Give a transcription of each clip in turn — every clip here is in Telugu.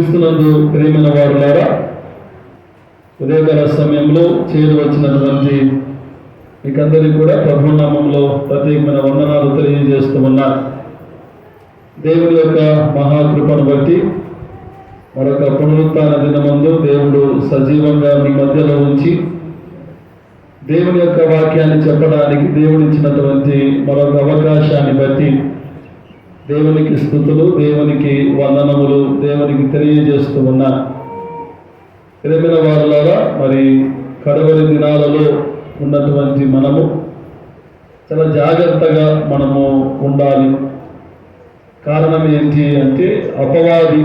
క్రీస్తునందు ప్రియమైన వారులారా, ఉదయకాల సమయంలో చేరి వచ్చినటువంటి మీకందరికీ కూడా ప్రభు నామములో ప్రత్యేకమైన వందనాలు తెలియజేస్తూ ఉన్నారు. దేవుడి యొక్క మహాకృపను బట్టి మరొక పునరుత్థాన దినమందు దేవుడు సజీవంగా మీ మధ్యలో ఉంచి దేవుని యొక్క వాక్యాన్ని చెప్పడానికి దేవుడిచ్చినటువంటి మరొక అవకాశాన్ని బట్టి దేవునికి స్తుతులు, దేవునికి వందనములు, దేవునికి తెలియజేస్తూ ఉన్నా. ప్రియమైన వారులారా, మరి కడవరి దినాలలో ఉన్నటువంటి మనము చాలా జాగ్రత్తగా మనము ఉండాలి. కారణం ఏంటి అంటే, అపవాది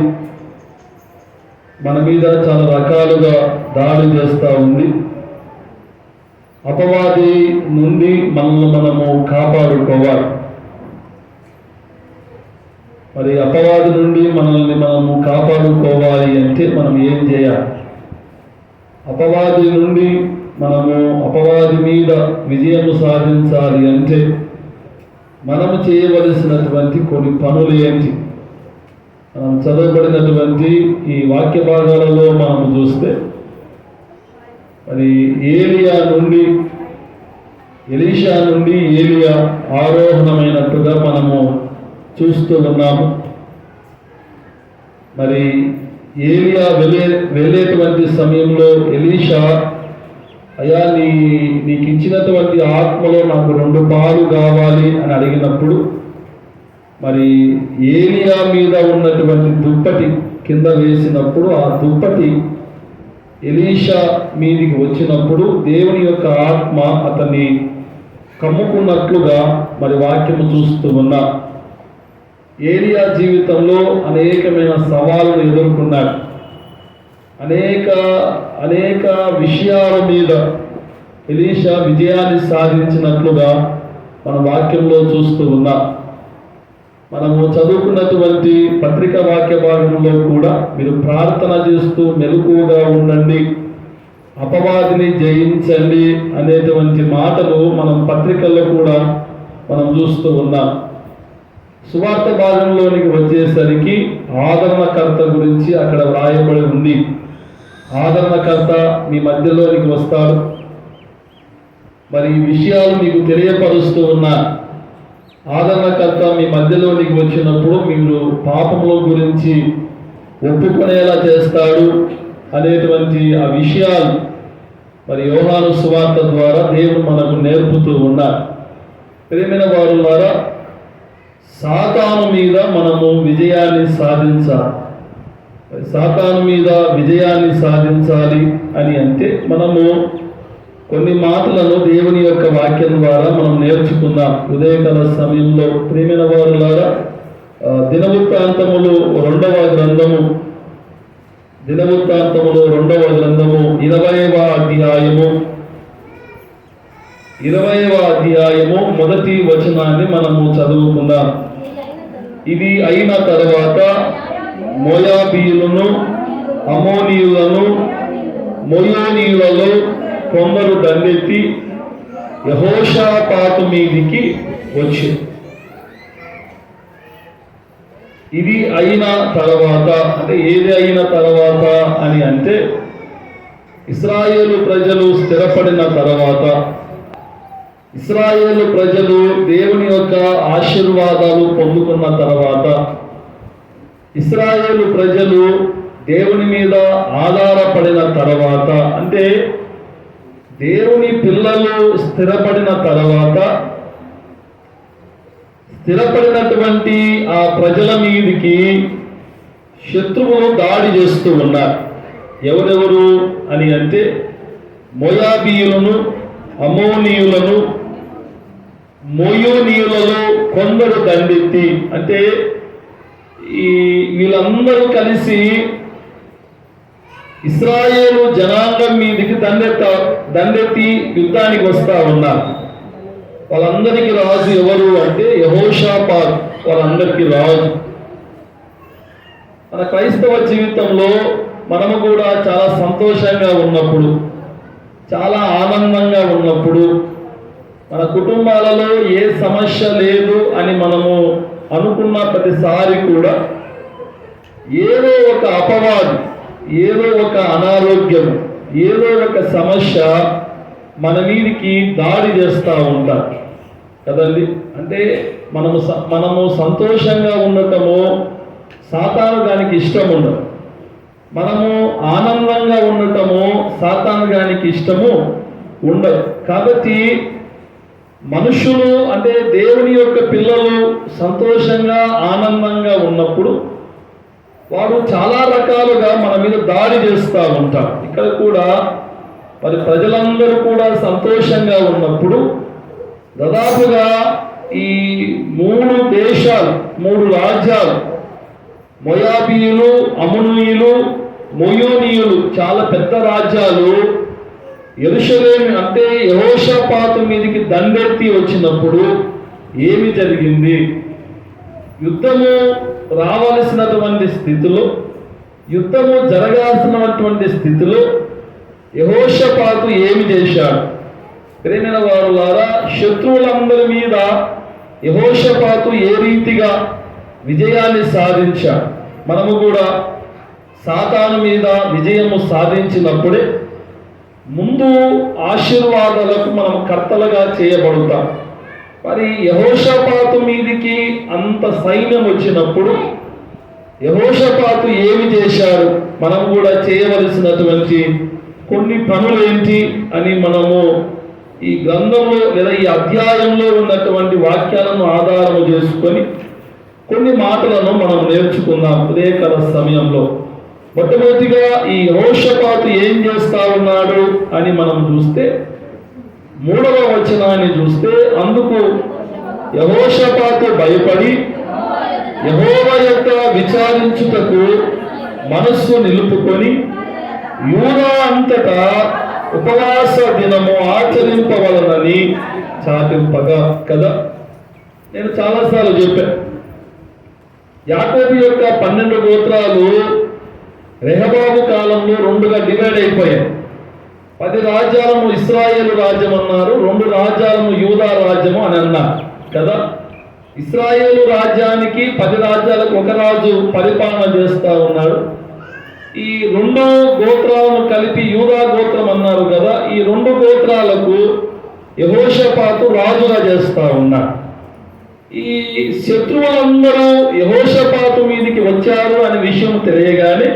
మన మీద చాలా రకాలుగా దాడి చేస్తూ ఉంది. అపవాది నుండి మనల్ని మనము కాపాడుకోవాలి. మరి అపవాది నుండి మనల్ని మనము కాపాడుకోవాలి అంటే మనం ఏం చేయాలి? అపవాది నుండి మనము అపవాది మీద విజయం సాధించాలి అంటే మనము చేయవలసినటువంటి కొన్ని పనులు ఏంటి? మనం చదవబడినటువంటి ఈ వాక్య భాగాలలో మనము చూస్తే, మరి ఎలీషా నుండి ఏలియా ఆరోహణమైనట్టుగా మనము చూస్తూ ఉన్నాము. మరి ఏలియా వెళ్ళేటువంటి సమయంలో ఎలీషా, అయ్యా నీకు ఇచ్చినటువంటి ఆత్మలో నాకు 2 పాలు కావాలి అని అడిగినప్పుడు, మరి ఏలియా మీద ఉన్నటువంటి దుప్పటి కింద వేసినప్పుడు ఆ దుప్పటి ఎలీషా మీదికి వచ్చినప్పుడు దేవుని యొక్క ఆత్మ అతన్ని కమ్ముకున్నట్లుగా మరి వాక్యము చూస్తూ ఉన్నా. ఏలియా జీవితంలో అనేకమైన సవాళ్ళను ఎదుర్కొన్నాడు. అనేక విషయాల మీద ఎలీషా విజయాన్ని సాధించినట్లుగా మన వాక్యంలో చూస్తూ ఉన్నాం. మనము చదువుకున్నటువంటి పత్రికా వాక్య భాగంలో కూడా మీరు ప్రార్థన చేస్తూ మెలకువగా ఉండండి, అపవాదిని జయించండి అనేటువంటి మాటలు మనం పత్రికల్లో కూడా మనం చూస్తూ ఉన్నాం. సువార్త భాగంలోనికి వచ్చేసరికి ఆదరణకర్త గురించి అక్కడ వ్రాయబడి ఉంది. ఆదరణకర్త మీ మధ్యలోనికి వస్తాడు. మరి ఈ విషయాలు మీకు తెలియపరుస్తూ ఉన్నా. ఆదరణకర్త మీ మధ్యలోనికి వచ్చినప్పుడు మీరు పాపముల గురించి ఒప్పుకునేలా చేస్తాడు అనేటువంటి ఆ విషయాలు మరి యోహాను సువార్త ద్వారా దేవుడు మనకు నేర్పుతూ ఉన్నారు. ప్రియమైన వారులారా, సాతాను మీద మనము విజయాన్ని సాధించాలి. సాతాను మీద విజయాన్ని సాధించాలి అని అంటే మనము కొన్ని మాటలను దేవుని యొక్క వాక్యం ద్వారా మనం నేర్చుకుందాం. ఉదయకాల సమయంలో ప్రియమైన వారులారా, దినవృత్తాంతములు 2వ గ్రంథము 20వ అధ్యాయము 1వ వచనాన్ని మనము చదువుకుందాం. ఇది అయిన తర్వాత మోయాబీయులను, అమోనీయులను, మోయోనీయులలో కొందరు దండెత్తి యెహోషాపాతు మీదికి వచ్చి, ఇది అయిన తర్వాత అంటే ఏది అయిన తర్వాత అని అంటే, ఇశ్రాయేలు ప్రజలు స్థిరపడిన తర్వాత, ఇశ్రాయేలు ప్రజలు దేవుని యొక్క ఆశీర్వాదాలు పొందుకున్న తర్వాత, ఇశ్రాయేలు ప్రజలు దేవుని మీద ఆధారపడిన తర్వాత, అంటే దేవుని పిల్లలు స్థిరపడిన తర్వాత, స్థిరపడినటువంటి ఆ ప్రజల మీదికి శత్రువులు దాడి చేస్తూ ఉన్నారు. ఎవరెవరు అని అంటే, మోయాబీయులను, అమోనీయులను, మోయోనీయులలో కొందరు దండెత్తి, అంటే వీళ్ళందరూ కలిసి ఇశ్రాయేలు జనాంగం మీదికి దండెత్తి యుద్ధానికి వస్తా ఉన్నారు. వాళ్ళందరికీ రాజు ఎవరు అంటే యెహోషాపాతు, వాళ్ళందరికీ రాజు. మన క్రైస్తవ జీవితంలో మనము కూడా చాలా సంతోషంగా ఉన్నప్పుడు, చాలా ఆనందంగా ఉన్నప్పుడు, మన కుటుంబాలలో ఏ సమస్య లేదు అని మనము అనుకున్న ప్రతిసారి కూడా ఏదో ఒక అపవాది, ఏదో ఒక అనారోగ్యం, ఏదో ఒక సమస్య మన మీదికి దాడి చేస్తూ ఉంటారు కదండి. అంటే మనము సంతోషంగా ఉండటము సాతాను దానికి ఇష్టం ఉండదు. మనము ఆనందంగా ఉండటము సాతాను దానికి ఇష్టము ఉండదు. కాబట్టి మనుషులు అంటే దేవుని యొక్క పిల్లలు సంతోషంగా ఆనందంగా ఉన్నప్పుడు వారు చాలా రకాలుగా మన మీద దాడి చేస్తూ ఉంటారు. ఇక్కడ కూడా మరి ప్రజలందరూ కూడా సంతోషంగా ఉన్నప్పుడు దాదాపుగా ఈ 3 దేశాలు, 3 రాజ్యాలు, మోయాబీయులు, అమ్మోనీయులు, మోయోనీయులు, చాలా పెద్ద రాజ్యాలు యెరూషలేము అంటే యెహోషాపాతు మీదికి దండెత్తి వచ్చినప్పుడు ఏమి జరిగింది? యుద్ధము రావాల్సినటువంటి స్థితిలో, యుద్ధము జరగాల్సినటువంటి స్థితిలో యెహోషాపాతు ఏమి చేశాడు? ప్రేమైన వారులారా, శత్రువులందరి మీద యెహోషాపాతు ఏ రీతిగా విజయాన్ని సాధించాడు? మనము కూడా సాతాను మీద విజయము సాధించినప్పుడే ముందు ఆశీర్వాదాలకు మనం కర్తలుగా చేయబడతాం. మరి యెహోషాపాతు మీదికి అంత సైన్యం వచ్చినప్పుడు యెహోషాపాతు ఏమి చేశాడు? మనం కూడా చేయవలసినటువంటి కొన్ని పనులు ఏంటి అని మనము ఈ గ్రంథంలో లేదా ఈ అధ్యాయంలో ఉన్నటువంటి వాక్యాలను ఆధారము చేసుకొని కొన్ని మాటలను మనం నేర్చుకుందాం ఉదయకాల సమయంలో. మొట్టమొదటిగా ఈ యెహోషాపాతు ఏం చేస్తా ఉన్నాడు అని మనం చూస్తే 3వ వచనాన్ని చూస్తే, అందుకు యెహోషాపాతు భయపడి యెహోవా యొక్క విచారించుటకు మనస్సు నిలుపుకొని యూదా అంతటా ఉపవాస దినము ఆచరింపవలనని చాటింపగా కదా. నేను చాలాసార్లు చెప్పాను, యాకోబు యొక్క 12 గోత్రాలు రెహబాబు కాలంలో 2గా డివైడ్ అయిపోయాయి. 10 రాజ్యాలను ఇశ్రాయేలు రాజ్యం అన్నారు, 2 రాజ్యాలను యూదా రాజ్యము అని అన్నారు కదా. ఇశ్రాయేలు రాజ్యానికి 10 రాజ్యాలకు ఒక రాజు పరిపాలన చేస్తూ ఉన్నాడు. ఈ 2 గోత్రాలను కలిపి యూదా గోత్రం అన్నారు కదా. ఈ 2 గోత్రాలకు యెహోషాపాతు రాజుగా చేస్తూ ఉన్నాడు. ఈ శత్రువులందరూ యెహోషాపాతు మీదికి వచ్చారు అనే విషయం తెలియగానే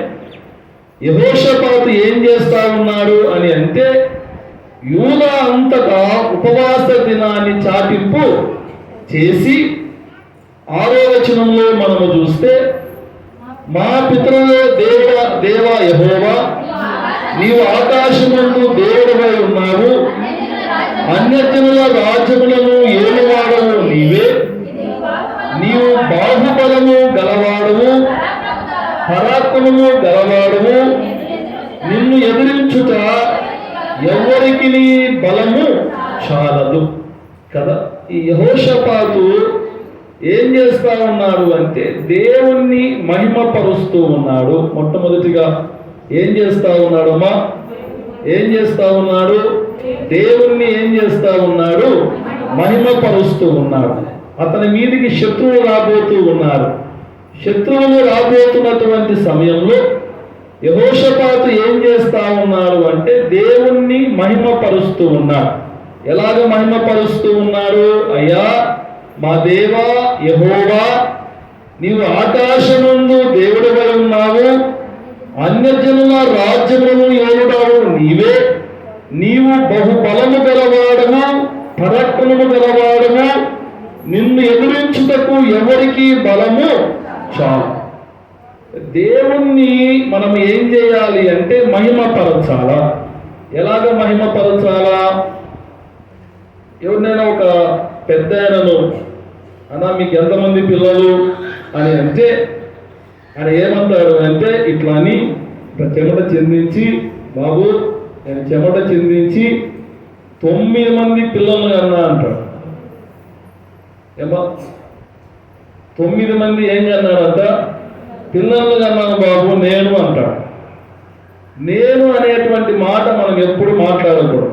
యెహోషాపాతు ఏం చేస్తా ఉన్నాడు అని అంటే, యూదా అంతటా ఉపవాస దినాన్ని చాటింపు చేసి 6వ వచనంలో మనము చూస్తే, మా పితరుల దేవా యెహోవా, నీవు ఆకాశమందు దేవుడవై ఉన్నావు, అన్యజనుల రాజ్యములను ఏలువాడవు నీవే, నీవు బాహుబలము గలవాడవు, పరాక్రమము గలవాడవు, నిన్ను ఎదిరించుట ఎవరికి నీ బలము చాలదు కదా. ఈ యెహోషాపాతు ఏం చేస్తా ఉన్నాడు అంటే దేవుణ్ణి మహిమపరుస్తూ ఉన్నాడు. మొట్టమొదటిగా ఏం చేస్తా ఉన్నాడు అమ్మా? ఏం చేస్తా ఉన్నాడు? దేవుణ్ణి ఏం చేస్తా ఉన్నాడు? మహిమపరుస్తూ ఉన్నాడు. అతని మీదికి శత్రువులు రాబోతూ ఉన్నారు. శత్రువులు రాబోతున్నటువంటి సమయంలో యెహోషాపాతు ఏం చేస్తా ఉన్నాడు అంటే దేవుణ్ణి మహిమపరుస్తూ ఉన్నాడు. ఎలాగ మహిమపరుస్తూ ఉన్నాడు? అయ్యా మా దేవా యెహోవా, నీవు ఆకాశమందు దేవుడవై ఉన్నావు, అన్యజనుల రాజ్యములను ఏలువాడవు నీవే, నీవు బహుబలము గలవాడము, పరాక్రమము గలవాడము, నిన్ను ఎదురించుటకు ఎవరికి బలము చాలు. దేవుణ్ణి మనం ఏం చేయాలి అంటే మహిమపరచాలా. ఎలాగ మహిమపరచాలా? ఎవరినైనా ఒక పెద్ద ఆయనను, అన్నా మీకు ఎంతమంది పిల్లలు అని అంటే ఆయన ఏమంటాడు అంటే ఇట్లా అని చెమట చిందించి, బాబు నేను చెమట చిందించి 9 మంది పిల్లలు అన్నా అంటాడు. ఏమా 9 మంది ఏం కన్నాడంట? పిల్లలు కన్నాను బాబు నేను అంటాడు. నేను అనేటువంటి మాట మనం ఎప్పుడు మాట్లాడకూడదు.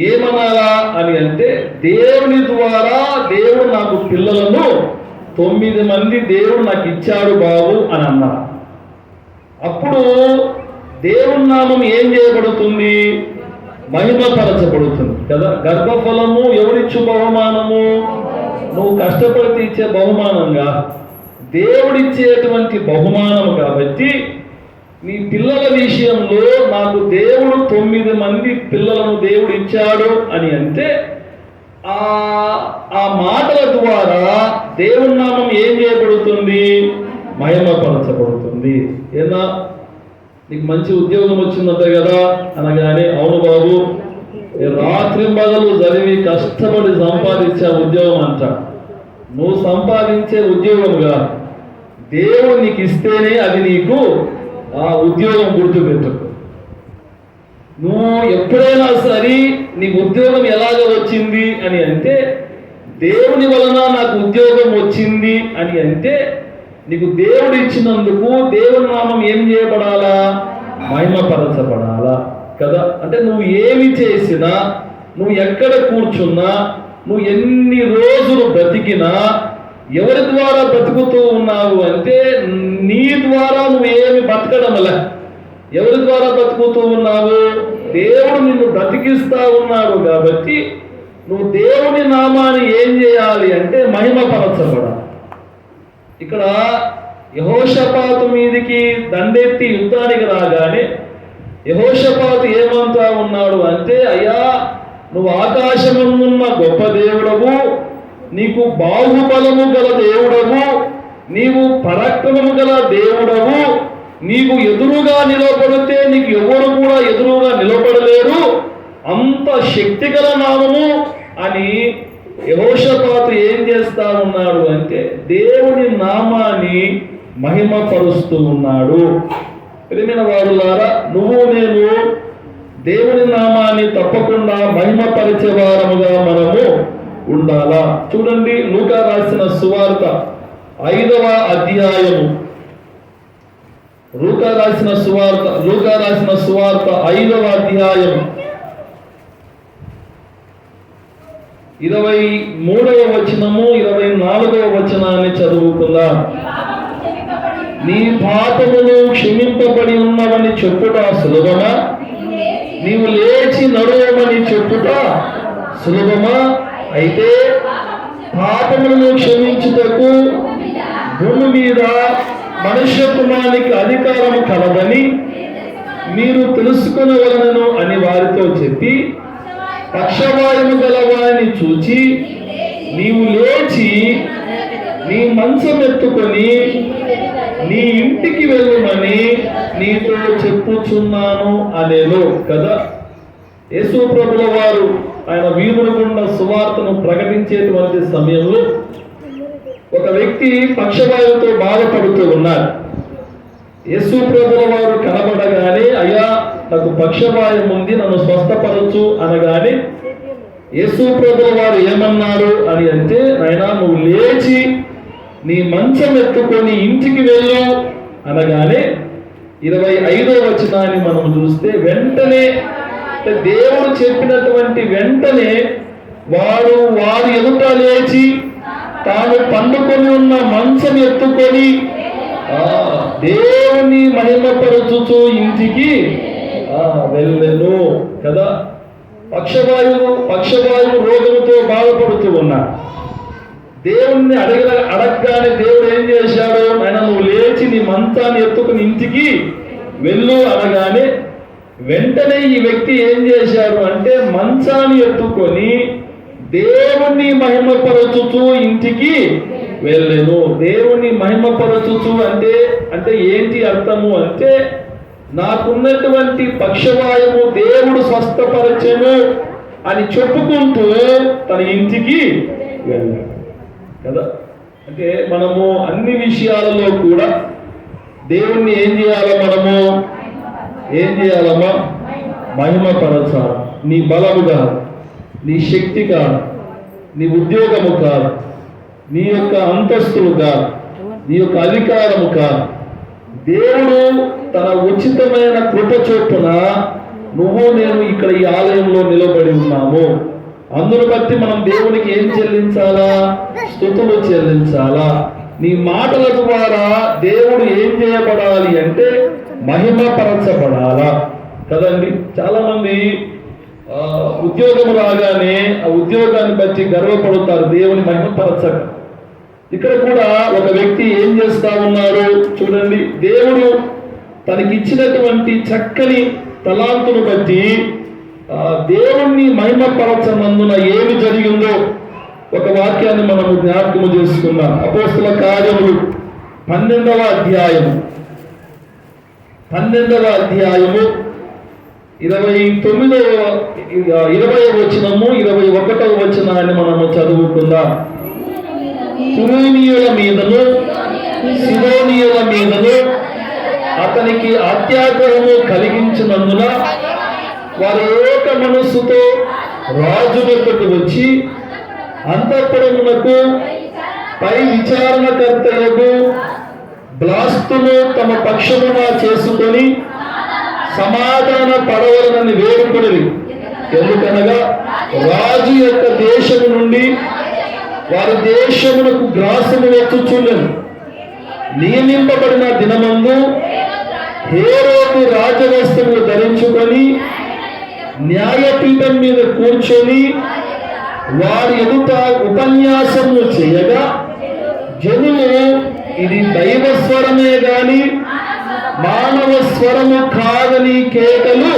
ఏమనాలా అని అంటే దేవుని ద్వారా దేవుడు నాకు పిల్లలను 9 మంది దేవుడు నాకు ఇచ్చాడు బాబు అని అన్నారు. అప్పుడు దేవుని నామం ఏం చేయబడుతుంది? మహిమపరచబడుతుంది కదా. గర్భఫలము ఎవరిచ్చు బహుమానము? నువ్వు కష్టపడితే ఇచ్చే బహుమానంగా, దేవుడిచ్చేటువంటి బహుమానం. కాబట్టి నీ పిల్లల విషయంలో నాకు దేవుడు 9 మంది పిల్లలను దేవుడు ఇచ్చాడు అని అంటే ఆ మాటల ద్వారా దేవుని నామం ఏం చేయబడుతుంది? మహిమపరచబడుతుంది. ఏనా నీకు మంచి ఉద్యోగం వచ్చిందంట కదా అనగానే, అవును బాబు రాత్రింబగలు చదివి కష్టపడి సంపాదించే ఉద్యోగం అంట. నువ్వు సంపాదించే ఉద్యోగంగా దేవుడు నీకు ఇస్తేనే అది నీకు ఆ ఉద్యోగం గుర్తుపెట్టుకో. నువ్వు ఎప్పుడైనా సరే నీకు ఉద్యోగం ఎలాగ వచ్చింది అని అంటే, దేవుని వలన నాకు ఉద్యోగం వచ్చింది అని అంటే, నీకు దేవుడు ఇచ్చినందుకు దేవుని నామం ఏం చేయబడాలా? మహిమపరచబడాలా కదా. అంటే నువ్వు ఏమి చేసినా, నువ్వు ఎక్కడ కూర్చున్నా, నువ్వు ఎన్ని రోజులు బ్రతికినా, ఎవరి ద్వారా బ్రతుకుతూ ఉన్నావు అంటే నీ ద్వారా నువ్వు ఏమి బతకడంలా. ఎవరి ద్వారా బ్రతుకుతూ ఉన్నావు? దేవుడు నిన్ను బ్రతికిస్తా ఉన్నాడు. కాబట్టి నువ్వు దేవుని నామాన్ని ఏం చేయాలి అంటే మహిమపరచబడాలి. ఇక్కడ యెహోషాపాతు మీదికి దండెత్తి యుద్ధానికి రాగానే యెహోషాపాతు ఏమంటా ఉన్నాడు అంటే, అయ్యా నువ్వు ఆకాశమున్న గొప్ప దేవుడవు, నీకు బాహుబలము గల దేవుడవు, నీవు పరాక్రమము గల దేవుడవు, నీకు ఎదురుగా నిలబడితే నీకు ఎవరు కూడా ఎదురుగా నిలబడలేరు, అంత శక్తి గల నామము అని యెహోషాపాతు ఏం చేస్తా ఉన్నాడు అంటే దేవుని నామాన్ని మహిమపరుస్తూ ఉన్నాడు. ప్రియమైన వారులారా, నువ్వు నేను దేవుని నామాన్ని తప్పకుండా మహిమపరిచే వారముగా మనము ఉండాలా. చూడండి, లూకా రాసిన సువార్త 5వ అధ్యాయము. లూకా రాసిన సువార్త 5వ అధ్యాయం 23వ వచనము 24వ వచనాన్ని చదువుకుందాం. నీ పాపములు క్షమింపబడి ఉన్నవని చెప్పుట సులభమా? నీవు లేచి నడువమని చెప్పుట సులభమా? అయితే పాపములను క్షమించుటకు భూమి మీద మనుష్య కుమారునికి అధికారము కలదని మీరు తెలుసుకొనవలెను అని వారితో చెప్పి, పక్షవాయువు గలవారిని చూచి నీవు లేచి నీ మంచం ఎత్తుకొని నీ ఇంటికి వెళ్ళమని నీతో చెప్పుచున్నాను అనేలో కదా. యేసు ప్రభుల వారు ఆయన వీధుల గుండా సువార్తను ప్రకటించేటువంటి సమయంలో ఒక వ్యక్తి పక్షవాయువుతో బాధపడుతూ ఉన్నారు. యేసు ప్రభుల వారు కనబడగానే, అయ్యా నాకు పక్షవాయువు ఉంది, నన్ను స్వస్థపరచు అనగానే యేసు ప్రభుల వారు ఏమన్నారు అని అంటే, నాయనా నువ్వు లేచి నీ మంచం ఎత్తుకొని ఇంటికి వెళ్ళు అనగానే 25వ వచనాన్ని మనం చూస్తే, వెంటనే దేవుడు చెప్పినటువంటి వెంటనే వారు ఎదుట లేచి తాను పండుకొని ఉన్న మంచం ఎత్తుకొని దేవుని మహిమపరచుచు ఇంటికి వెళ్ళెను కదా. పక్షవాయువు రోగంతో బాధపడుతూ ఉన్నా. దేవుణ్ణి అడగగానే దేవుడు ఏం చేశాడు? ఆయన నువ్వు లేచి నీ మంచాన్ని ఎత్తుకుని ఇంటికి వెళ్ళు అనగానే వెంటనే ఈ వ్యక్తి ఏం చేశాడు అంటే మంచాన్ని ఎత్తుకొని దేవుణ్ణి మహిమపరచుచు ఇంటికి వెళ్ళెను. దేవుణ్ణి మహిమపరచుచు అంటే ఏంటి అర్థము అంటే, నాకున్నటువంటి పక్షవాయువు దేవుడు స్వస్థపరచెను అని చెప్పుకుంటూ తన ఇంటికి వెళ్ళాడు కదా. అంటే మనము అన్ని విషయాలలో కూడా దేవుణ్ణి ఏం చేయాలమ్మా? మహిమపరచాలి. నీ బలము కాదు, నీ శక్తి కాదు, నీ ఉద్యోగము కాదు, నీ యొక్క అంతస్తులు కాదు, నీ యొక్క అధికారము కాదు. దేవుడు తన ఉచితమైన కృప చొప్పున నువ్వు నేను ఇక్కడ ఈ ఆలయంలో నిలబడి ఉన్నాము. అందును బట్టి మనం దేవునికి ఏం చెల్లించాలా? స్తుతులు చెల్లించాలా. నీ మాటల ద్వారా దేవుడు ఏం చేయబడాలి అంటే మహిమపరచబడాలా కదండి. చాలా మంది ఉద్యోగం రాగానే ఆ ఉద్యోగాన్ని బట్టి గర్వపడతారు, దేవుని మహిమపరచక. ఇక్కడ కూడా ఒక వ్యక్తి ఏం చేస్తా ఉన్నాడు చూడండి. దేవుడు తనకిచ్చినటువంటి చక్కని తలాంతును బట్టి దేవుణ్ణి మహిమపరచనందున ఏమి జరిగిందో ఒక వాక్యాన్ని మనము జ్ఞాపకము చేసుకుందాం. అపోస్తల కార్యములు 12వ అధ్యాయము 20వ వచనము 21వ వచనాన్ని మనము చదువుకుందాం. కురేనీయుల మీదను సిదోనీయుల మీదను అతనికి అత్యాగ్రహము కలిగించినందున వారు ఏక మనస్సుతో రాజు వద్దకు వచ్చి అంతఃపురమునకు పై విచారణకర్తలకు బ్లాస్తును తమ పక్షమున చేసుకొని సమాధాన పడవలనని వేడుకొనిరి. ఎందుకనగా రాజు యొక్క దేశము నుండి వారి దేశమునకు గ్రాసము వచ్చుచుండెను. నియమింపబడిన దినమందు హేరోదు రాజవస్త్రములు ధరించుకొని న్యాయపీఠం మీద కూర్చొని వారి ఎదుట ఉపన్యాసము చేయగా జనులు ఇది దైవ స్వరమే గాని మానవ స్వరము కాదని కేకలు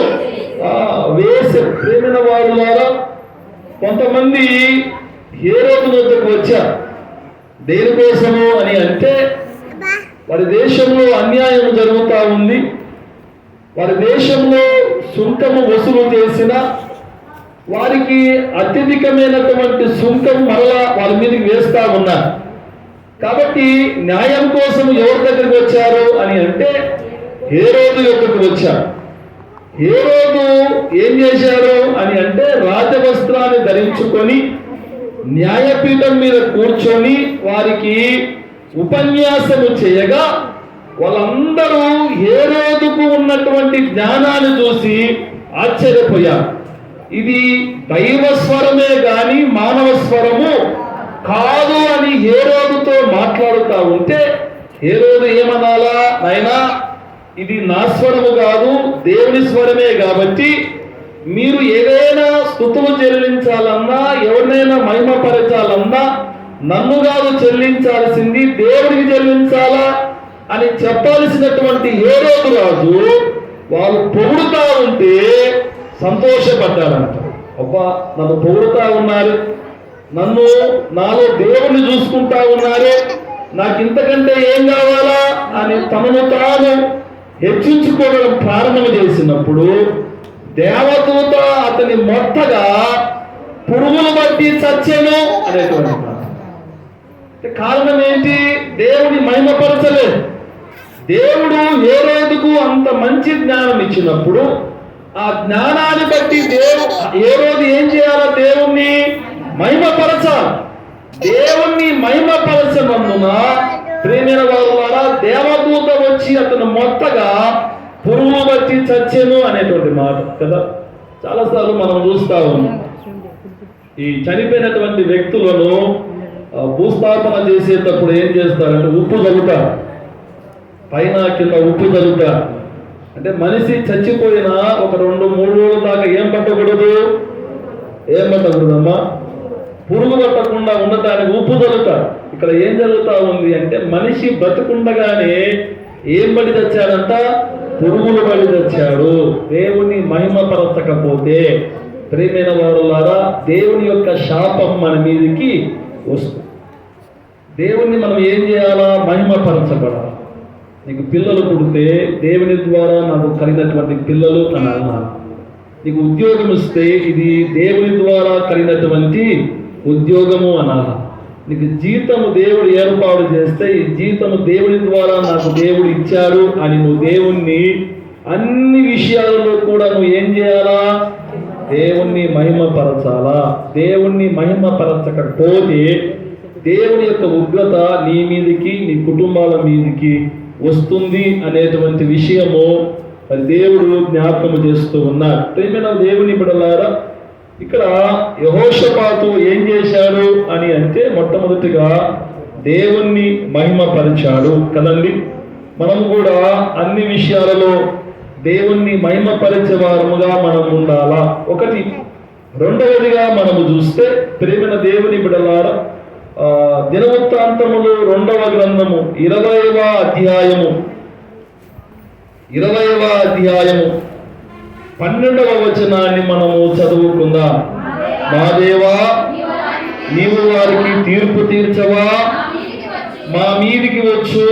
వేసే. ప్రేమైన వారి ద్వారా కొంతమంది హేరోదు వద్దకు వచ్చారు. దేనికోసము అని అంటే వారి దేశంలో అన్యాయం జరుగుతూ ఉంది. వారి దేశంలో సుంకము వసూలు చేసిన వారికి అత్యధికమైనటువంటి సుంకం మరలా వారి మీదకి వేస్తా ఉన్నారు. కాబట్టి న్యాయం కోసం ఎవరి దగ్గరికి వచ్చారు అని అంటే హేరోదు యొక్కకు వచ్చారు. హేరోదు ఏం చేశారు అని అంటే రాజవస్త్రాన్ని ధరించుకొని న్యాయపీఠం మీద కూర్చొని వారికి ఉపన్యాసము చేయగా వాళ్ళందరూ హేరోదుకు ఉన్నటువంటి జ్ఞానాన్ని చూసి ఆశ్చర్యపోయారు. ఇది దైవ స్వరమే గాని మానవ స్వరము కాదు అని హేరోదుతో మాట్లాడుతూ ఉంటే హేరోదు ఏమనాలా? నాయనా, ఇది నా స్వరము కాదు, దేవుని స్వరమే. కాబట్టి మీరు ఏదైనా స్తుతులు చెల్లించాలన్నా ఎవరినైనా మహిమపరచాలన్నా నన్ను కాదు చెల్లించాల్సింది, దేవుడికి చెల్లించాలా అని చెప్పాల్సినటువంటి హేరోదు రాజు వాళ్ళు పొగుడుతా ఉంటే సంతోషపడ్డారంట. అబ్బా, నన్ను పొగుడుతా ఉన్నారు, నన్ను నాలో దేవుణ్ణి చూసుకుంటా ఉన్నారు, నాకు ఇంతకంటే ఏం కావాలా అని తనను తాను హెచ్చించుకోవడం ప్రారంభం చేసినప్పుడు దేవదూత అతని మొత్తగా పురుగులు బట్టి చచ్చెను అనేటువంటి కారణం ఏంటి? దేవుని మహిమపరచలేదు. దేవుడు హేరోదుకు అంత మంచి జ్ఞానం ఇచ్చినప్పుడు ఆ జ్ఞానాన్ని బట్టి హేరోదు ఏం చేయాలా? దేవుణ్ణి మహిమపరచాలి. దేవుణ్ణి మహిమపరచనందున ప్రేమైన వాళ్ళ ద్వారా దేవదూత వచ్చి అతను మొత్తగా పురుగులు బట్టి చచ్చెను అనేటువంటి మాట కదా. చాలాసార్లు మనం చూస్తా ఉన్నాం. ఈ చనిపోయినటువంటి వ్యక్తులను భూస్థాపన చేసేటప్పుడు ఏం చేస్తారంటే ఉప్పు చల్లుతారు, పైన కింద ఉప్పు చల్లుతారు. అంటే మనిషి చచ్చిపోయినా ఒక 2-3 రోజుల దాకా ఏం పట్టకూడదమ్మా? పురుగు పట్టకుండా ఉండటానికి ఉప్పు చల్లుతారు. ఇక్కడ ఏం జరుగుతా ఉంది అంటే మనిషి బ్రతుకుండగానే ఏం బడి తెచ్చాడంట? పురుగులు బడి తెచ్చాడు. దేవుని మహిమపరచకపోతే ప్రియమైన వారులారా దేవుని యొక్క శాపం మన మీదకి వస్తుంది. దేవుణ్ణి మనం ఏం చేయాలా? మహిమపరచబడాలి. నీకు పిల్లలు పుడితే దేవుని ద్వారా నాకు కలిగినటువంటి పిల్లలు అని అన్నాను. నీకు ఉద్యోగం ఇస్తే ఇది దేవుని ద్వారా కలిగినటువంటి ఉద్యోగము అనాలి. నీకు జీతము దేవుడు ఏర్పాటు చేస్తే ఈ జీతము దేవుని ద్వారా నాకు దేవుడు ఇచ్చాడు అని నువ్వు దేవుణ్ణి అన్ని విషయాలలో కూడా నువ్వు ఏం చేయాలా? దేవుణ్ణి మహిమపరచాలా. దేవుణ్ణి మహిమపరచకపోతే దేవుని యొక్క ఉగ్రత నీ మీదికి నీ కుటుంబాల మీదికి వస్తుంది అనేటువంటి విషయము మరి దేవుడు జ్ఞాపకం చేస్తూ ఉన్నారు. ప్రియమైన దేవుని బిడ్డలారా, ఇక్కడ యెహోషాపాతు ఏం చేశాడు అని అంటే మొట్టమొదటిగా దేవుణ్ణి మహిమపరిచాడు కదండి. మనం కూడా అన్ని విషయాలలో దేవుణ్ణి మహిమపరిచే వారముగా మనం ఉండాలా. ఒకటి. రెండవదిగా మనము చూస్తే ప్రేమైన దేవుని బిడ్డలారా, దినవృత్తాంతములు 2వ గ్రంథము 20వ అధ్యాయము 12వ వచనాన్ని మనము చదువుకుందాం. మా దేవా, నీవు వారికి తీర్పు తీర్చవా? మా మీదికి వచ్చు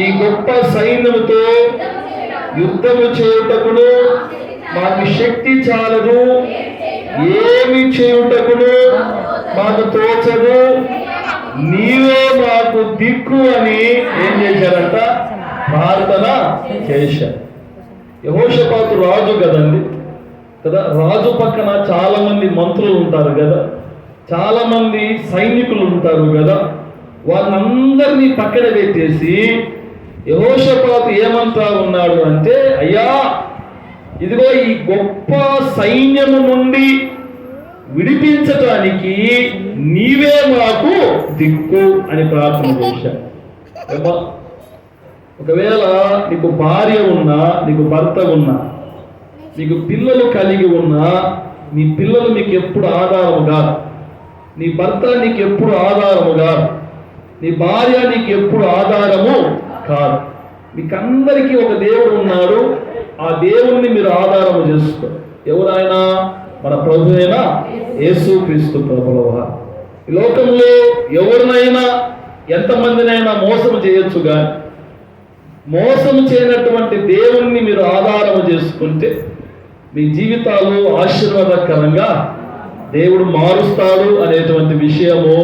ఈ గొప్ప సైన్యముతో యుద్ధము చేయుటకును మాకు శక్తి చాలదు, ఏమి చేయుటకును మాకు తోచదు, నీవే మాకు దిక్కు అని ఏం చేశారంట? ప్రార్థన చేశారు. యెహోషాపాతు రాజు కదండి కదా. రాజు పక్కన చాలా మంది మంత్రులు ఉంటారు కదా, చాలా మంది సైనికులు ఉంటారు కదా. వాళ్ళందరినీ పక్కన పెట్టేసి యెహోషాపాతు ఏమంటా ఉన్నాడు అంటే, అయ్యా ఇదిగో ఈ గొప్ప సైన్యము నుండి విడిపించటానికి నీవే మాకు దిక్కు అని ప్రార్థన చేశాడు. ఒకవేళ నీకు భార్య ఉన్నా, నీకు భర్త ఉన్నా, నీకు పిల్లలు కలిగి ఉన్నా, నీ పిల్లలు నీకు ఎప్పుడు ఆధారము కాదు, నీ భర్త నీకు ఎప్పుడు ఆధారము కాదు, నీ భార్య నీకు ఎప్పుడు ఆధారము కాదు. మీకందరికీ ఒక దేవుడు ఉన్నాడు. ఆ దేవుణ్ణి మీరు ఆధారము చేసుకో. ఎవరైనా మన ప్రభు అయినా యేసుక్రీస్తు ప్రభుల వారు. ఈ లోకంలో ఎవరినైనా ఎంతమందినైనా మోసం చేయొచ్చు, కానీ మోసం చేయనటువంటి దేవుణ్ణి మీరు ఆధారము చేసుకుంటే మీ జీవితాలు ఆశీర్వాదకరంగా దేవుడు మారుస్తాడు అనేటువంటి విషయము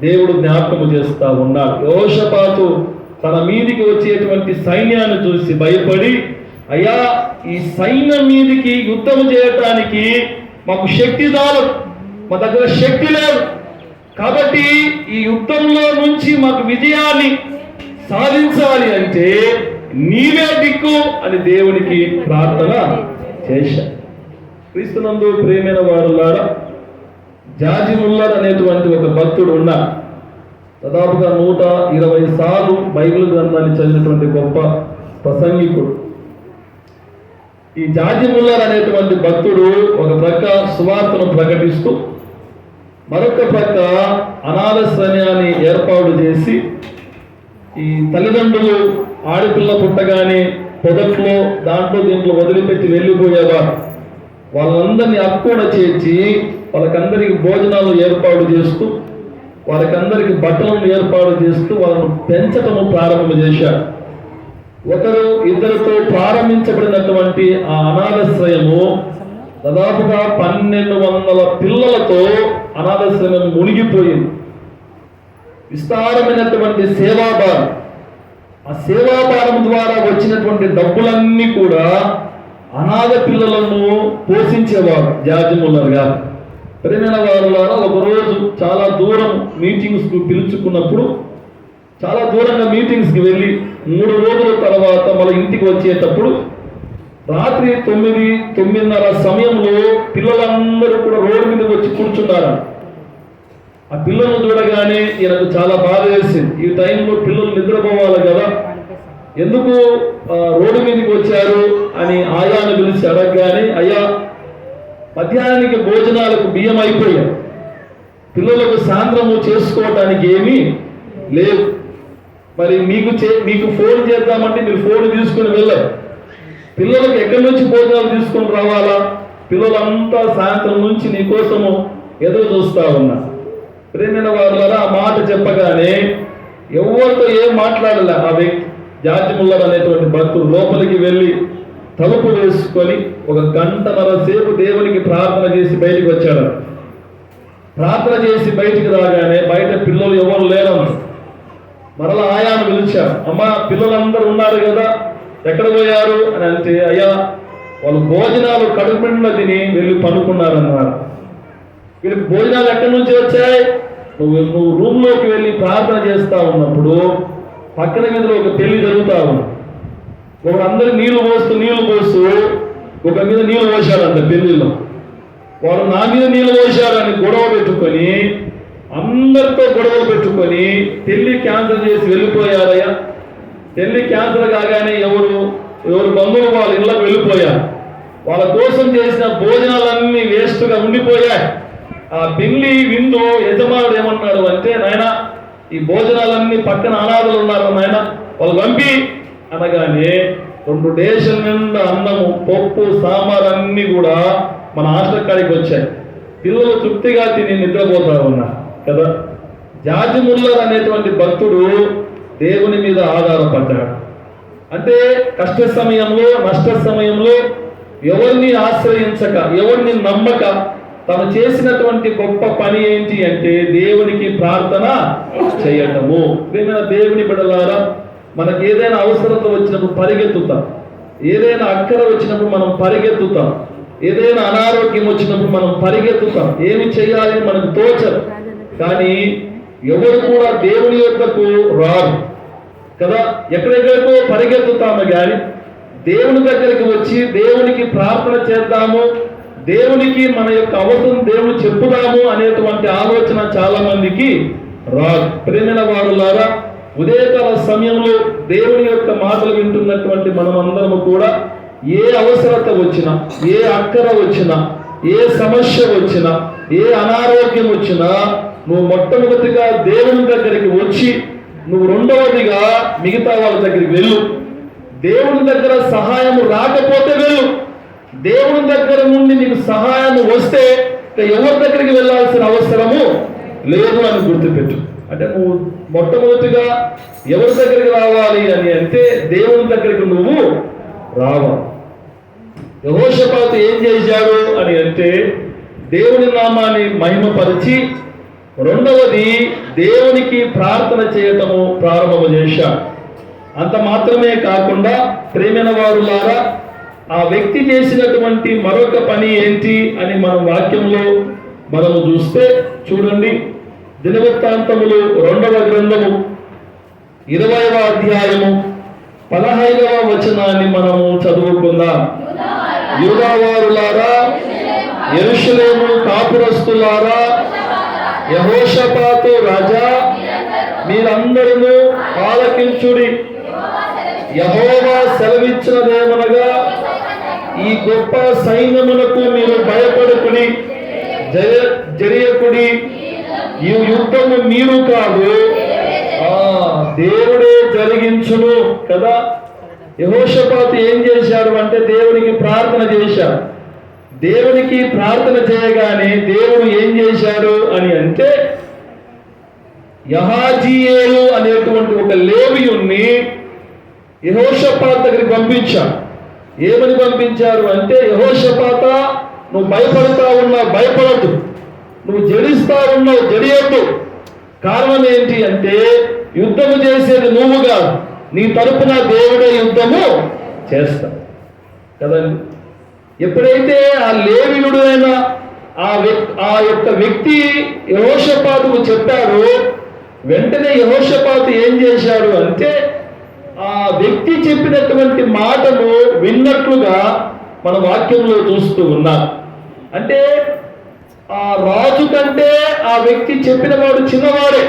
దేవుడు జ్ఞాపకము చేస్తా ఉన్నాడు. యెహోషాపాతు తన మీదికి వచ్చేటువంటి సైన్యాన్ని చూసి భయపడి, అయ్యా ఈ సైన్యం మీదికి యుద్ధం చేయటానికి మాకు శక్తి చాలదు, మా దగ్గర శక్తి లేదు, కాబట్టి ఈ యుద్ధంలో నుంచి మాకు విజయాన్ని సాధించాలి అంటే నీవే దిక్కు అని దేవునికి ప్రార్థన చేశారు. క్రీస్తునందు ప్రేమైన వారులారా, జాజి ముల్లర్ అనేటువంటి ఒక భక్తుడు ఉన్నాడు. దాదాపుగా 120 సార్లు బైబిల్ గ్రంథాన్ని చదివినటువంటి గొప్ప ప్రసంగికుడు. ఈ జాజి ముల్లర్ అనేటువంటి భక్తుడు ఒక ప్రక్క సువార్తను ప్రకటిస్తూ, మరొక ప్రక్క అనాథాశ్రయాన్ని ఏర్పాటు చేసి, ఈ తల్లిదండ్రులు ఆడపిల్ల పుట్టగానే పొదట్లో దాంట్లో దీంట్లో వదిలిపెట్టి వెళ్ళిపోయేవారు. వాళ్ళందరినీ అక్కున చేర్చి వాళ్ళకందరికి భోజనాలు ఏర్పాటు చేస్తూ, వాళ్ళకందరికి బట్టలను ఏర్పాటు చేస్తూ వాళ్ళను పెంచటము ప్రారంభం చేశారు. ఒకరు ఇద్దరితో ప్రారంభించబడినటువంటి ఆ అనాథాశ్రయము దాదాపుగా 1200 పిల్లలతో అనాథాశ్రయం మునిగిపోయింది. విస్తారమైనటువంటి సేవాభారం, ఆ సేవాభారం ద్వారా వచ్చినటువంటి డబ్బులన్నీ కూడా అనాథ పిల్లలను పోషించేవారు జార్జ్ ముల్లర్ గారు. ప్రియమైన వారులారా, ఒకరోజు చాలా దూరం మీటింగ్స్కు పిలుచుకున్నప్పుడు చాలా దూరంగా మీటింగ్స్కి వెళ్ళి 3 రోజుల తర్వాత మళ్ళీ ఇంటికి వచ్చేటప్పుడు రాత్రి 9-9:30 సమయంలో పిల్లలందరూ కూడా రోడ్డు మీదకి వచ్చి కూర్చున్నారు. ఆ పిల్లలను చూడగానే ఈయనకు చాలా బాధ వేసింది. ఈ టైంలో పిల్లలు నిద్రపోవాలి కదా, ఎందుకు రోడ్డు మీదకి వచ్చారు అని ఆయాను పిలిచి అడగగానే, అయ్యా మధ్యాహ్నానికి భోజనాలకు బియ్యం అయిపోయాయి, పిల్లలకు సాయంత్రము చేసుకోవటానికి ఏమీ లేవు, మరి మీకు ఫోన్ చేద్దామంటే మీరు ఫోన్ తీసుకుని వెళ్ళరు, పిల్లలకు ఎక్కడి నుంచి భోజనాలు తీసుకుని రావాలా, పిల్లలంతా సాయంత్రం నుంచి నీకోసము ఎదురు చూస్తా ఉన్నా. ప్రేమైన వారులారా, ఆ మాట చెప్పగానే ఎవరితో ఏం మాట్లాడలే ఆ వ్యక్తి. జార్జ్ ముల్లర్ అనేటువంటి భక్తుడు లోపలికి వెళ్ళి తలుపు వేసుకొని 1 గంటన్నర సేపు దేవునికి ప్రార్థన చేసి బయటికి వచ్చాడు. ప్రార్థన చేసి బయటికి రాగానే బయట పిల్లలు ఎవరు లేరు. మరలా ఆయాను పిలిచారు, అమ్మా పిల్లలందరూ ఉన్నారు కదా, ఎక్కడ పోయారు అని అంటే, అయ్యా వాళ్ళు భోజనాలు కడుపుండా తిని వెళ్ళి పనుకున్నారన్నారు. వీళ్ళకి భోజనాలు ఎక్కడి నుంచి వచ్చాయి? నువ్వు రూమ్లోకి వెళ్ళి ప్రార్థన చేస్తా ఉన్నప్పుడు పక్కన వీధిలో ఒక పెళ్లి జరుగుతా ఉంది. ఒకడు అందరు నీళ్లు పోస్తూ ఒక మీద నీళ్లు పోసాడంట పెళ్లిలో. వాడు నా మీద నీళ్ళు పోశారని గొడవ పెట్టుకొని, అందరితో గొడవలు పెట్టుకొని పెళ్లి క్యాన్సిల్ చేసి వెళ్ళిపోయారయ్యా. పెళ్లి క్యాన్సిల్ కాగానే ఎవరు బంధువులు వాళ్ళ ఇళ్ళకు వెళ్ళిపోయారు. వాళ్ళ కోసం చేసిన భోజనాలన్నీ వేస్ట్గా ఉండిపోయాయి. ఆ పెళ్లి విందు యజమానుడు ఏమన్నాడు అంటే, నాయన ఈ భోజనాలన్నీ పక్కన అనాథలు ఉన్నారు నాయన, వాళ్ళు పంపి అనగానే 2 డేషన్ నిండా అన్నము, పప్పు, సాంబార్ అన్నీ కూడా మన హాస్టల్ కాడికి వచ్చాయి. పిల్లలు తృప్తిగా తిని నిద్రపోతా ఉన్నారు కదా. జార్జ్ ముల్లర్ అనేటువంటి భక్తుడు దేవుని మీద ఆధారపడ్డాడు. అంటే కష్ట సమయంలో, నష్ట సమయంలో ఎవరిని ఆశ్రయించక, ఎవరిని నమ్మక తను చేసినటువంటి గొప్ప పని ఏంటి అంటే దేవునికి ప్రార్థన చేయటము. ప్రియమైన దేవుని బిడ్డలారా, మనకు ఏదైనా అవసరత వచ్చినప్పుడు పరిగెత్తుతాం, ఏదైనా అక్కర వచ్చినప్పుడు మనం పరిగెత్తుతాం, ఏదైనా అనారోగ్యం వచ్చినప్పుడు మనం పరిగెత్తుతాం, ఏమి చేయాలి మనకు తోచదు. కానీ ఎవరు కూడా దేవుని యొద్దకు రారు కదా. ఎక్కడెక్కడికో పరిగెత్తుతాము కానీ దేవుని దగ్గరికి వచ్చి దేవునికి ప్రార్థన చేద్దాము, దేవునికి మన యొక్క అవసరం దేవుడు చెప్పుదాము అనేటువంటి ఆలోచన చాలా మందికి రాదు. ప్రేమైన వారులారా, ఉదయకాల సమయంలో దేవుని యొక్క మాటలు వింటున్నటువంటి మనమందరము కూడా ఏ అవసరత వచ్చినా, ఏ అక్కర వచ్చినా, ఏ సమస్య వచ్చినా, ఏ అనారోగ్యం వచ్చినా నువ్వు మొట్టమొదటిగా దేవుని దగ్గరికి వచ్చి, నువ్వు రెండవదిగా మిగతా వాళ్ళ దగ్గరికి వెళ్ళు. దేవుని దగ్గర సహాయం రాకపోతే వెళ్ళు. దేవుని దగ్గర నుండి నీకు సహాయం వస్తే ఎవరి దగ్గరికి వెళ్ళాల్సిన అవసరము లేదు అని గుర్తుపెట్టు. అంటే నువ్వు మొట్టమొదటిగా ఎవరి దగ్గరికి రావాలి అని అంటే దేవుని దగ్గరికి నువ్వు రావాలి. యెహోషాపాతు ఏం చేశాడు అని అంటే దేవుని నామాన్ని మహిమపరిచి, రెండవది దేవునికి ప్రార్థన చేయటము ప్రారంభము చేశాడు. అంత మాత్రమే కాకుండా ప్రేమైన వారులారా, ఆ వ్యక్తి చేసినటువంటి మరొక పని ఏంటి అని మనం వాక్యంలో మనము చూస్తే చూడండి. దినవృత్తాంతములు 2వ గ్రంథము 20వ అధ్యాయము 15వ వచనాన్ని మనము చదువుకుందాం. యూదావారులారా, యెరూషలేము కాపురస్తులారా, యెహోషాపాతు రాజా, మీరందరూ ఆలకించుడి. యెహోవా సెలవిచ్చినదేమనగా, ఈ గొప్ప సైన్యమునకు మీరు భయపడుకుని జరియకుడి. ఈ యుద్ధము మీరు కాదు, దేవుడే జరిగించును కదా. యెహోషాపాతు ఏం చేశాడు అంటే దేవునికి ప్రార్థన చేశాడు. దేవునికి ప్రార్థన చేయగానే దేవుడు ఏం చేశాడు అని అంటే, యహాజీయేలు అనేటువంటి ఒక లేవీయుణ్ణి యెహోషాపాతు దగ్గరికి పంపించాడు. ఏమని పంపించారు అంటే, యెహోషాపాతా, నువ్వు భయపడతా ఉన్నావు, భయపడద్దు. నువ్వు జడిస్తా ఉన్నావు, జడియొద్దు. కారణం ఏంటి అంటే, యుద్ధము చేసేది నువ్వు కాదు, నీ తరపున దేవుడే యుద్ధము చేస్తా కదండి. ఎప్పుడైతే ఆ లేవీయుడు అయిన ఆ యొక్క వ్యక్తి యెహోషాపాతుకు చెప్పాడు, వెంటనే యెహోషాపాతు ఏం చేశాడు అంటే, ఆ వ్యక్తి చెప్పినటువంటి మాటను విన్నట్లుగా మన వాక్యంలో చూస్తూ ఉన్నాం. అంటే ఆ రాజు కంటే ఆ వ్యక్తి చెప్పిన వాడు చిన్నవాడే,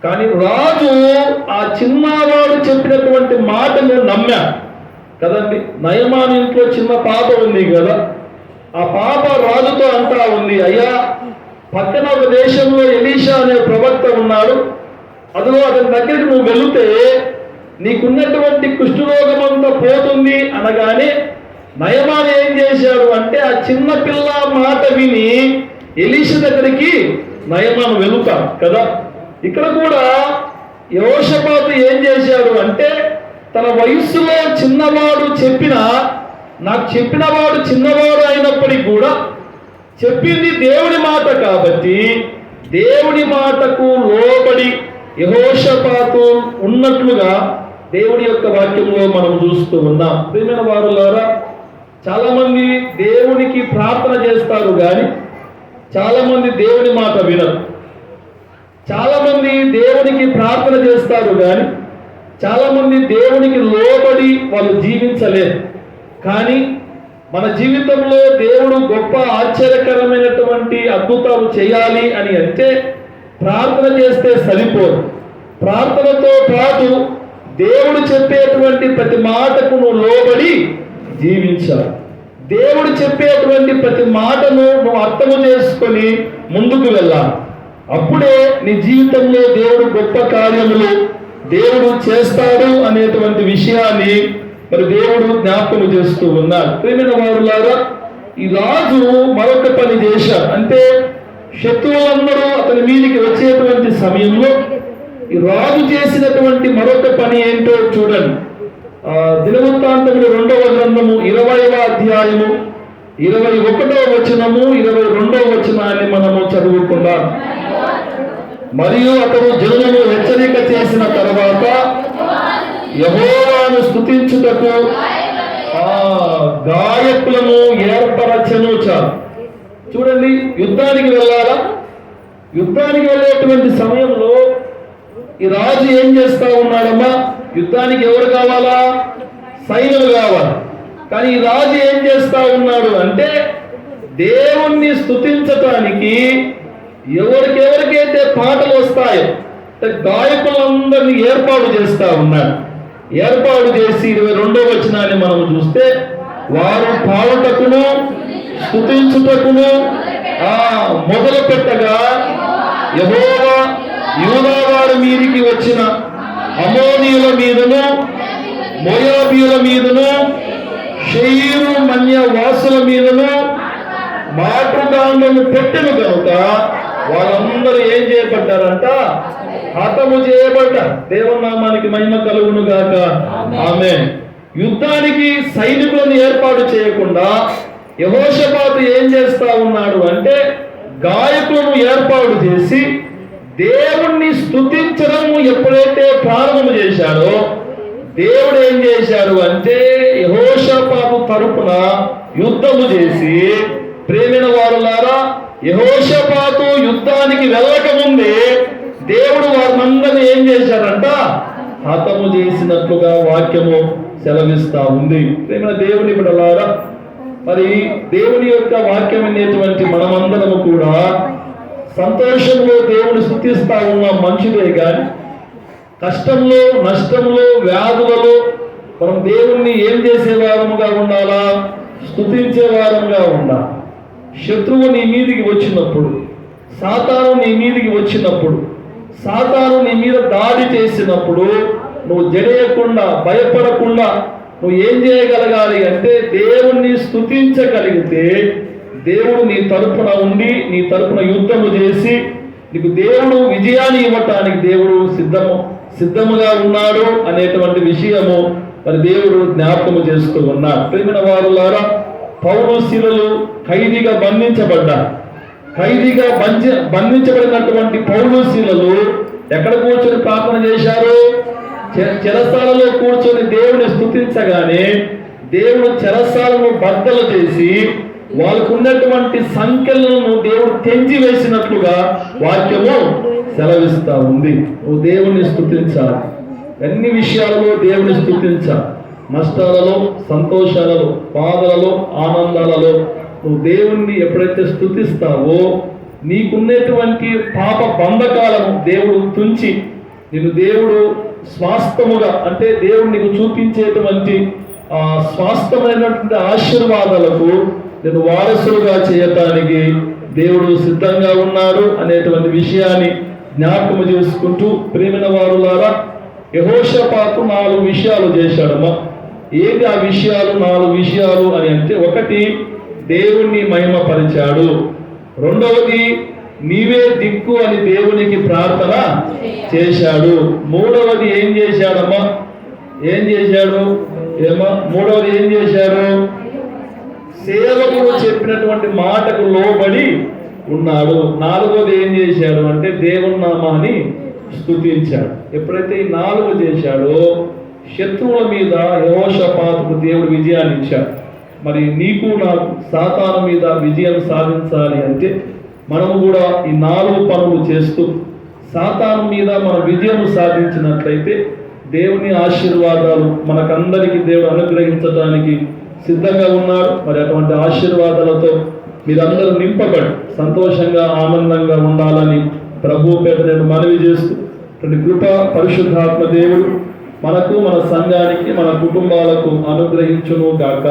కానీ రాజు ఆ చిన్నవాడు చెప్పినటువంటి మాటను నమ్మాడు కదండి. నయమాను ఇంట్లో చిన్న పాప ఉంది కదా, ఆ పాప రాజుతో అంటా ఉంది, అయ్యా పక్కన ఒక దేశంలో ఎలీషా అనే ప్రవక్త ఉన్నాడు, అదిలో అతని దగ్గరికి నువ్వు వెళితే నీకున్నటువంటి కుష్ఠరోగం అంతా పోతుంది అనగానే నయమాను ఏం చేశాడు అంటే, ఆ చిన్న పిల్ల మాట విని ఎలీషా దగ్గరికి నయమాను వెళుతాడు కదా. ఇక్కడ కూడా యెహోషాపాతు ఏం చేశాడు అంటే, తన వయస్సులో చిన్నవాడు నాకు చెప్పినవాడు చిన్నవాడు అయినప్పటికీ కూడా చెప్పింది దేవుని మాట కాబట్టి దేవుని మాటకు లోబడి యెహోషాపాతు ఉన్నట్లుగా దేవుడి యొక్క వాక్యంలో మనం చూస్తూ ఉన్నాం. ప్రియమైన వారులారా, చాలా మంది దేవునికి ప్రార్థన చేస్తారు కానీ చాలా మంది దేవుని మాట వినరు. చాలా మంది దేవునికి ప్రార్థన చేస్తారు కానీ చాలా మంది దేవునికి లోబడి వాళ్ళు జీవించలేరు. కానీ మన జీవితంలో దేవుడు గొప్ప ఆశ్చర్యకరమైనటువంటి అద్భుతాలు చేయాలి అని అంటే ప్రార్థన చేస్తే సరిపోదు. ప్రార్థనతో పాటు దేవుడు చెప్పేటువంటి ప్రతి మాటకు నువ్వు లోబడి జీవించాలి. దేవుడు చెప్పేటువంటి ప్రతి మాటను నువ్వు అర్థము చేసుకొని ముందుకు వెళ్ళాలి. అప్పుడే నీ జీవితంలో దేవుడు గొప్ప కార్యములు దేవుడు చేస్తాడు అనేటువంటి విషయాన్ని మరి దేవుడు జ్ఞాపకం చేస్తూ ఉన్నాడు. ప్రియమైన వారులారా, ఈ రాజు మరొక పని చేశాడు. అంటే శత్రువులందరూ అతని మీదికి వచ్చేటువంటి సమయంలో ఈ రాజు చేసినటువంటి మరొక పని ఏంటో చూడండి. దినవృత్తాంతములు 2వ గ్రంథము 20వ అధ్యాయము 21వ వచనము 22వ వచనాన్ని మనము చదువుకుందాం. మరియు అతడు జనులను హెచ్చరిక చేసిన తర్వాత యెహోవాను స్తుతించుటకు గాయకులను ఏర్పరచెను. చాలు చూడండి, యుద్ధానికి వెళ్ళాలా? యుద్ధానికి వెళ్ళేటువంటి సమయంలో ఈ రాజు ఏం చేస్తా ఉన్నాడమ్మా? యుద్ధానికి ఎవరు కావాలా? సైన్యులు కావాలి. కానీ ఈ రాజు ఏం చేస్తా ఉన్నాడు అంటే దేవుణ్ణి స్తుతించటానికి ఎవరికెవరికైతే పాటలు వస్తాయో గాయకులందరినీ ఏర్పాటు చేస్తా ఉన్నాడు. ఏర్పాటు చేసి 22వ వచనాన్ని మనం చూస్తే వారు పాడుటకును స్తుతించుటకును మొదలు పెట్టగా యెహోవా యూదా వారి మీదికి వచ్చిన అమోనీయుల మీదను మోయాబీయుల మీదను షెయీరు మన్య వాసుల మీదను మాతృకాండము పెట్టెను కనుక వాళ్ళందరూ ఏం చేయబడ్డారంట? హతము చేయబడ్డారు. దేవుని నామానికి మహిమ కలుగును గాక. ఆమేన్. యుద్ధానికి సైనికులను ఏర్పాటు చేయకుండా యెహోషాపాతు ఏం చేస్తా ఉన్నాడు అంటే గాయకులను ఏర్పాటు చేసి దేవుణ్ణి స్తుతించడం ఎప్పుడైతే ప్రారంభం చేశాడో దేవుడు ఏం చేశాడు అంటే యెహోషాపాతు తరపున యుద్ధము చేసి, ప్రేమైన వారులారా, యెహోషాపాతు యుద్ధానికి వెళ్ళక ముందే దేవుడు వారినందరినీ ఏం చేశాడంట? హతము చేసినట్లుగా వాక్యము సెలవిస్తా ఉంది. ప్రేమైన దేవుని బిడ్డలారా, మరి దేవుని యొక్క వాక్యం అనేటువంటి మనమందరము కూడా సంతోషంలో దేవుని స్తుతిస్తా ఉన్నాం, మంచిదే. కానీ కష్టంలో, నష్టంలో, వ్యాధులలో మనం దేవుణ్ణి ఏం చేసేవారముగా ఉండాలా? స్తుతించేవారంగా ఉండాలి. శత్రువు నీ మీదికి వచ్చినప్పుడు, సాతాను నీ మీదికి వచ్చినప్పుడు, సాతాను నీ మీద దాడి చేసినప్పుడు నువ్వు జడేయకుండా, భయపడకుండా నువ్వు ఏం చేయగలగాలి అంటే దేవుణ్ణి స్తుతించగలిగితే దేవుడు నీ తరపున ఉండి నీ తరపున యుద్ధము చేసి నీకు దేవుడు విజయాన్ని ఇవ్వటానికి దేవుడు సిద్ధముగా ఉన్నాడు అనేటువంటి విషయము మరి దేవుడు జ్ఞాపకము చేస్తూ ఉన్నాడు. ప్రియమైన వారులారా, పౌలు శీలలు ఖైదీగా బంధించబడ్డారు. ఖైదీగా బంధించబడినటువంటి పౌలు శీలలు ఎక్కడ కూర్చొని ప్రార్థన చేశారు? చెరసాలలో కూర్చొని దేవుని స్తుతించగానే దేవుడు చెరసాలను బద్దలు చేసి వాళ్ళకు ఉన్నటువంటి సంఖ్యలను దేవుడు తెంచి వేసినట్లుగా వాక్యము సెలవిస్తా ఉంది. నువ్వు దేవుని స్తుతించాలి. అన్ని విషయాలలో దేవుని స్తుతించాలి. నష్టాలలో, సంతోషాలలో, బాధలలో, ఆనందాలలో నువ్వు దేవుణ్ణి ఎప్పుడైతే స్తుతిస్తావో నీకున్నటువంటి పాప బంధకాలను దేవుడు తుంచి నిన్ను దేవుడు స్వాస్థముగా, అంటే దేవుడు నీకు చూపించేటువంటి స్వాస్థమైనటువంటి ఆశీర్వాదాలకు నేను వారసులుగా చేయటానికి దేవుడు సిద్ధంగా ఉన్నారు అనేటువంటి విషయాన్ని జ్ఞాపకం చేసుకుంటూ, ప్రేమైన వారులారా, యెహోషాపాతు 4 విషయాలు చేశాడమ్మా. ఏంటి ఆ విషయాలు? 4 విషయాలు అని అంటే, ఒకటి, దేవుణ్ణి మహిమపరిచాడు. రెండవది, నీవే దిక్కు అని దేవునికి ప్రార్థన చేశాడు. మూడవది ఏం చేశాడమ్మా? ఏం చేశాడు? మూడవది ఏం చేశాడు? సేవకుడు చెప్పినటువంటి మాటకు లోబడి ఉన్నాడు. నాలుగవది ఏం చేశాడు అంటే దేవుని నామాన్ని స్తుతించాడు. ఎప్పుడైతే ఈ 4 చేశాడో శత్రువుల మీద యెహోషాపాతుకు దేవుడు విజయాన్ని ఇచ్చాడు. మరి నీకు నాకు సాతాను మీద విజయం సాధించాలి అంటే మనము కూడా ఈ 4 పనులు చేస్తూ సాతాను మీద మన విజయం సాధించినట్లయితే దేవుని ఆశీర్వాదాలు మనకందరికీ దేవుడు అనుగ్రహించడానికి సిద్ధంగా ఉన్నారు. మరి అటువంటి ఆశీర్వాదాలతో మీరందరూ నింపబడి సంతోషంగా ఆనందంగా ఉండాలని ప్రభు పేద నేను మనవి చేస్తూ కృప పరిశుద్ధాత్మ దేవుడు మనకు, మన సంఘానికి, మన కుటుంబాలకు అనుగ్రహించును గాక.